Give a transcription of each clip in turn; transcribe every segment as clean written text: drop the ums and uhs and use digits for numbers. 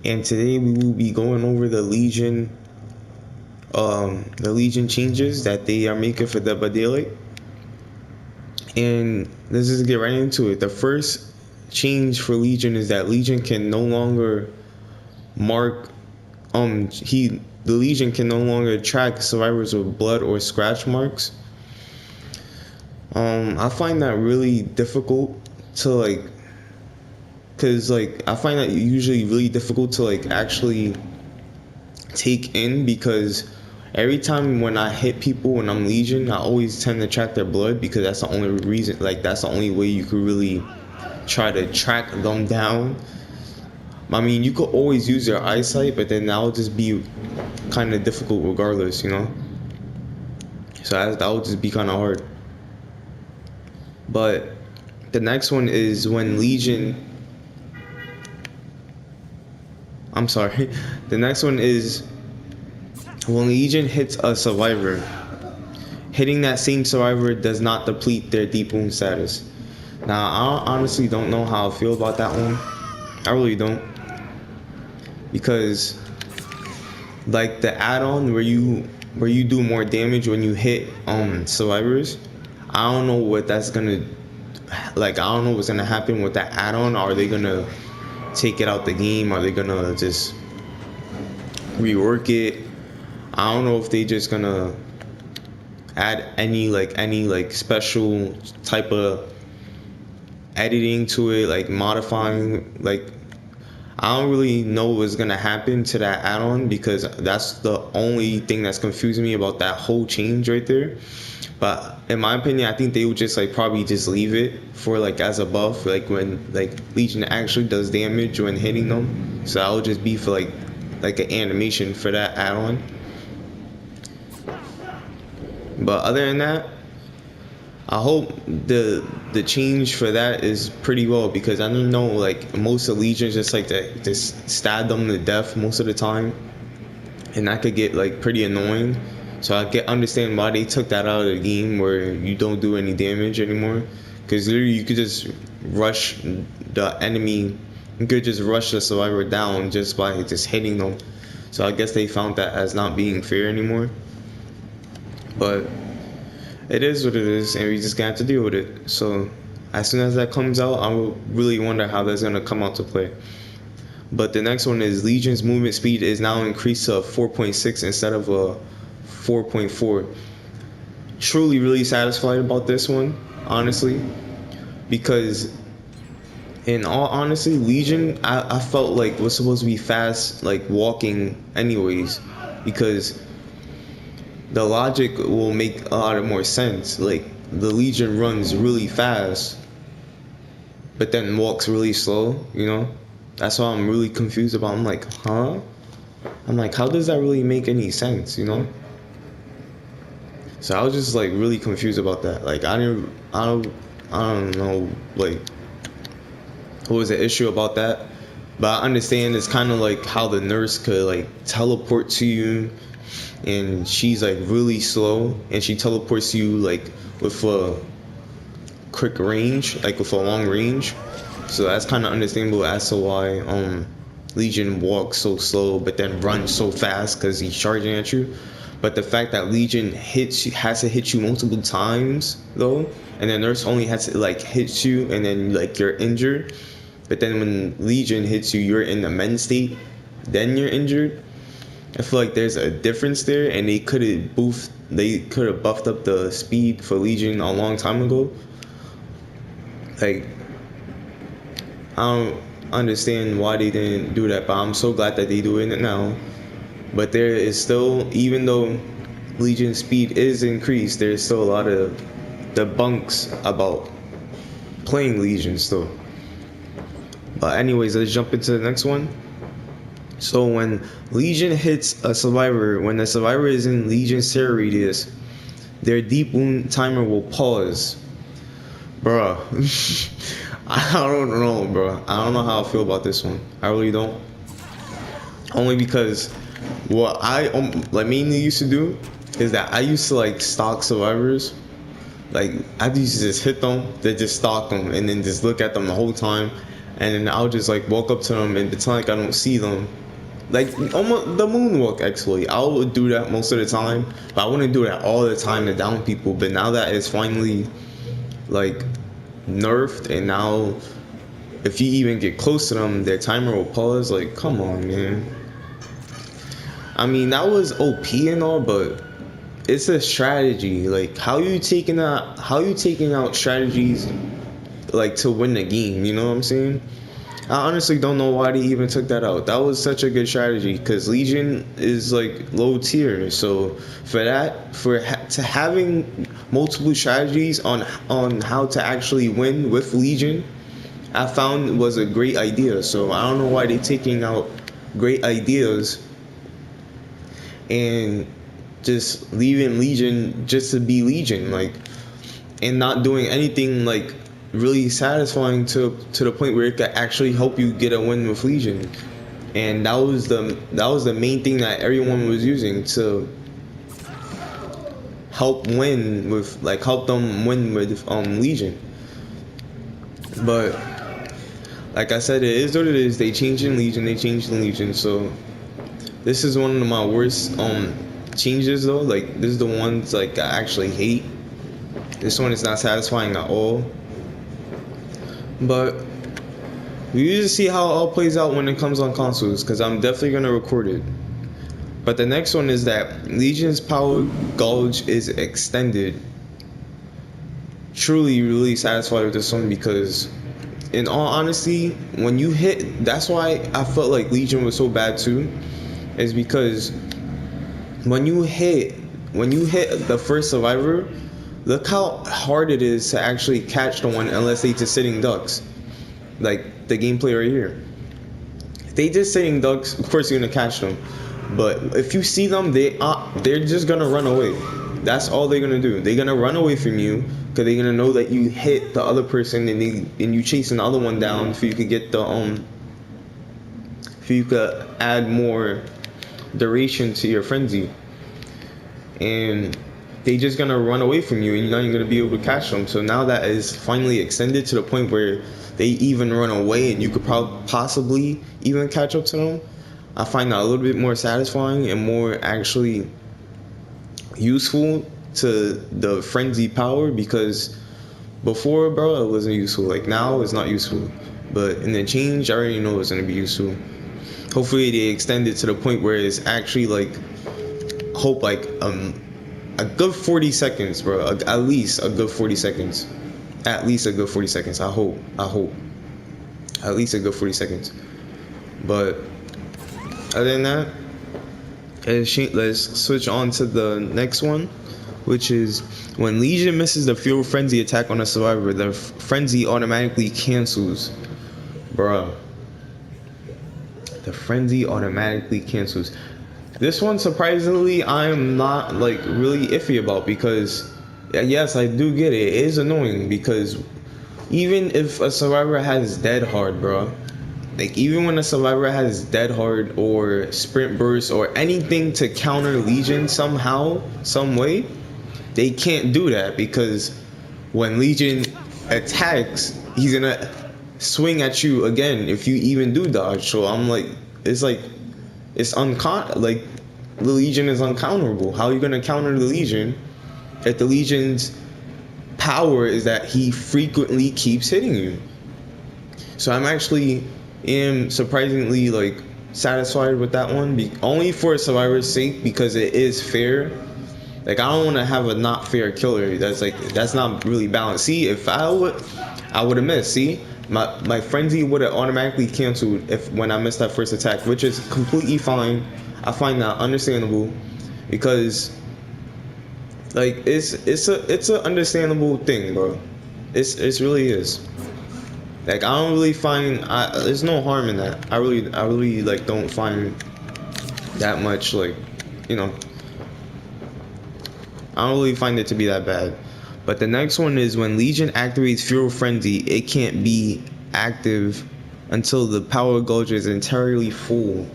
And today we will be going over the Legion changes that they are making for Dead by Daylight. And let's just get right into it. The first change for Legion is that Legion can no longer mark the Legion can no longer track survivors with blood or scratch marks. I find that really difficult to cause I find that usually really difficult to actually take in, because every time when I hit people when I'm Legion, I always tend to track their blood, because that's the only reason, that's the only way you could really try to track them down. I mean, you could always use your eyesight, but then that'll just be kind of difficult regardless, you know? So that would just be kind of hard. But the next one is when Legion... I'm sorry. The next one is when Legion hits a survivor, hitting that same survivor does not deplete their deep wound status. Now, I honestly don't know how I feel about that one. I really don't. Because the add-on where you do more damage when you hit survivors, I don't know what that's gonna I don't know what's gonna happen with that add-on. Are they gonna take it out the game? Are they gonna just rework it? I don't know if they just gonna add any special type of editing to it, modifying. I don't really know what's gonna happen to that add-on, because that's the only thing that's confusing me about that whole change right there. But in my opinion, I think they would just probably just leave it for as a buff, when Legion actually does damage when hitting them. So that would just be for an animation for that add-on. But other than that, I hope the change for that is pretty well, because I don't know, most of Legions just to just stab them to death most of the time, and that could get pretty annoying. So I can understand why they took that out of the game, where you don't do any damage anymore, because literally you could just rush the enemy, you could just rush the survivor down just by just hitting them. So I guess they found that as not being fair anymore. But it is what it is, and we just got to deal with it. So as soon as that comes out, I will really wonder how that's gonna come out to play. But the next one is Legion's movement speed is now increased to 4.6 instead of a 4.4. Truly really satisfied about this one, honestly, because in all honesty, Legion, I felt was supposed to be fast walking anyways, because the logic will make a lot of more sense. The Legion runs really fast, but then walks really slow, you know? That's why I'm really confused about. I'm huh? I'm how does that really make any sense, you know? So I was just really confused about that. I don't know what was the issue about that. But I understand it's kind of how the nurse could teleport to you, and she's really slow, and she teleports you with a quick range, with a long range. So that's kind of understandable as to why Legion walks so slow but then runs so fast, because he's charging at you. But the fact that Legion has to hit you multiple times though, and the nurse only has to hit you and then you're injured. But then when Legion hits you, you're in the mend state, then you're injured. I feel there's a difference there, and they could have buffed up the speed for Legion a long time ago. I don't understand why they didn't do that, but I'm so glad that they do it now. But there is still, even though Legion speed is increased, there's still a lot of debunks about playing Legion still. But anyways, let's jump into the next one. So when Legion hits a survivor, when the survivor is in Legion's terror radius, their deep wound timer will pause. Bruh. I don't know, bro. I don't know how I feel about this one. I really don't. Only because what I mainly used to do is that I used to stalk survivors. I used to just hit them, then just stalk them, and then just look at them the whole time. and then I'll just like walk up to them and pretend like I don't see them. Like almost the moonwalk exploit. I would do that most of the time, but I wouldn't do that all the time to down people. But now that it's finally like nerfed, and now if you even get close to them, their timer will pause. Like, come on, man. I mean, that was OP and all, but it's a strategy. Like, how you taking out strategies like to win the game? You know what I'm saying? I honestly don't know why they even took that out. That was such a good strategy because Legion is like low tier. So to having multiple strategies on how to actually win with Legion, I found was a great idea. So I don't know why they taking out great ideas and just leaving Legion just to be Legion, like, and not doing anything like really satisfying to the point where it could actually help you get a win with Legion. And that was the main thing that everyone was using to help them win with Legion. But like I said, it is what it is. They changed in Legion, so this is one of my worst changes though. Like, this is the ones like I actually hate. This one is not satisfying at all. But we usually see how it all plays out when it comes on consoles, because I'm definitely gonna record it. But the next one is that Legion's power gauge is extended. Truly, really satisfied with this one because, in all honesty, when you hit, that's why I felt like Legion was so bad too, is because when you hit the first survivor, look how hard it is to actually catch the one unless they just sitting ducks. Like the gameplay right here. If they just sitting ducks, of course you're gonna catch them. But if you see them, they're just gonna run away. That's all they're gonna do. They're gonna run away from you because they're gonna know that you hit the other person and you chasing the other one down so you could get the so you could add more duration to your frenzy. And they just gonna run away from you and you're not even gonna be able to catch them. So now that is finally extended to the point where they even run away and you could possibly even catch up to them. I find that a little bit more satisfying and more actually useful to the frenzy power, because before, bro, it wasn't useful. Like, now it's not useful, but in the change I already know it's gonna be useful. Hopefully they extend it to the point where it's actually like a good 40 seconds, bro. At least a good 40 seconds. At least a good 40 seconds. I hope. At least a good 40 seconds. But other than that, let's switch on to the next one, which is when Legion misses the Fuel Frenzy attack on a survivor, the frenzy automatically cancels. Bruh. The frenzy automatically cancels. This one, surprisingly, I'm not like really iffy about, because yes, I do get it. It is annoying because even if a survivor has dead hard, bro, like even when a survivor has dead hard or sprint burst or anything to counter Legion somehow, some way, they can't do that, because when Legion attacks, he's gonna swing at you again if you even do dodge. So I'm like, it's like the Legion is uncounterable. How are you gonna counter the Legion if the Legion's power is that he frequently keeps hitting you? So I'm actually surprisingly like satisfied with that one, only for Survivor's sake, because it is fair. Like, I don't want to have a not fair killer. That's not really balanced. See, if I would have missed. See, my frenzy would have automatically canceled when I missed that first attack, which is completely fine. I find that understandable, because like it's an understandable thing, bro. It really is. Like, I don't really find there's no harm in that. I really like don't find that much, like, you know, I don't really find it to be that bad. But the next one is when Legion activates Fuel Frenzy, it can't be active until the power gauge is entirely full.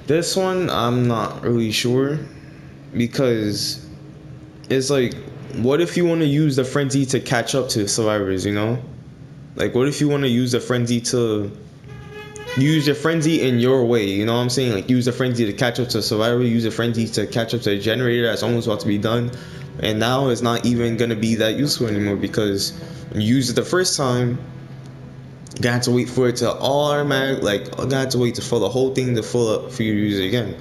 This one I'm not really sure, because it's like, what if you want to use the frenzy to catch up to survivors, you know? Like, what if you want to use the frenzy to use your frenzy in your way? You know what I'm saying? Like, use the frenzy to catch up to survivor, use the frenzy to catch up to the generator that's almost about to be done. And now it's not even gonna be that useful anymore, because when you use it the first time, you got to wait for it to automatic, like, you got to wait for the whole thing to fill up for you to use it again.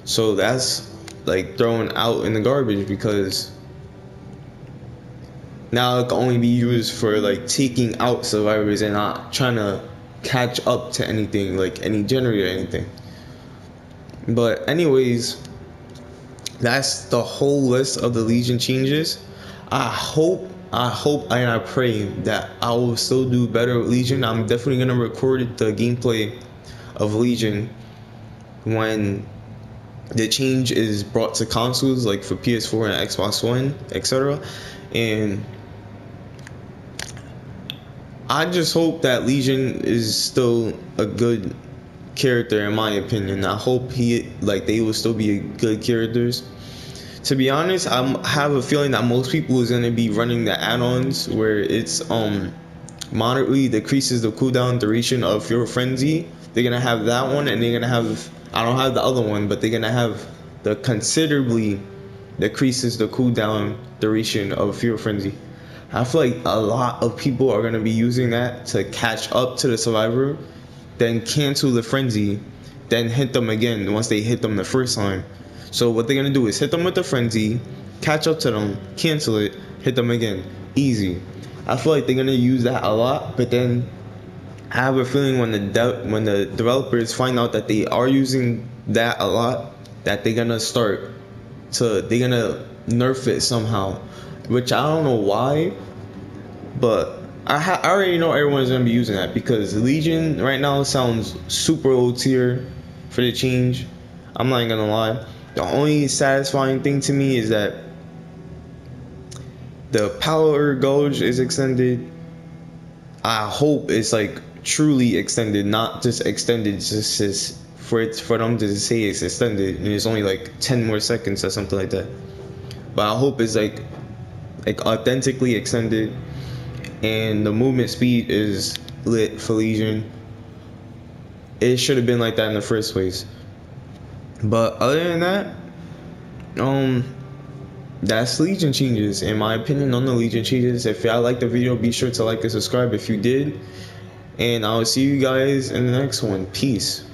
So that's like thrown out in the garbage, because now it can only be used for like taking out survivors and not trying to catch up to anything, like any generator or anything. But anyways, that's the whole list of the Legion changes. I hope and I pray that I will still do better with Legion. I'm definitely gonna record the gameplay of Legion when the change is brought to consoles, like for PS4 and Xbox One, etc. And I just hope that Legion is still a good character, in my opinion. I hope they will still be good characters. To be honest, I have a feeling that most people is gonna be running the add-ons where it's moderately decreases the cooldown duration of your frenzy. They're gonna have that one, and they're gonna have, I don't have the other one, but they're gonna have the considerably decreases the cooldown duration of Fear Frenzy. I feel like a lot of people are gonna be using that to catch up to the survivor, then cancel the frenzy, then hit them again once they hit them the first time. So what they're gonna do is hit them with the frenzy, catch up to them, cancel it, hit them again. Easy. I feel like they're gonna use that a lot, but then I have a feeling when the developers find out that they are using that a lot, that they're gonna nerf it somehow, which I don't know why, but I already know everyone's gonna be using that, because Legion right now sounds super low tier for the change. I'm not gonna lie. The only satisfying thing to me is that the power gauge is extended. I hope it's like truly extended, not just extended just for them to say it's extended and it's only like 10 more seconds or something like that. But I hope it's like authentically extended, and the movement speed is lit for Legion. It should have been like that in the first place. But other than that, that's Legion changes, in my opinion, on the Legion changes. If y'all liked the video, be sure to like and subscribe if you did. And I'll see you guys in the next one. Peace.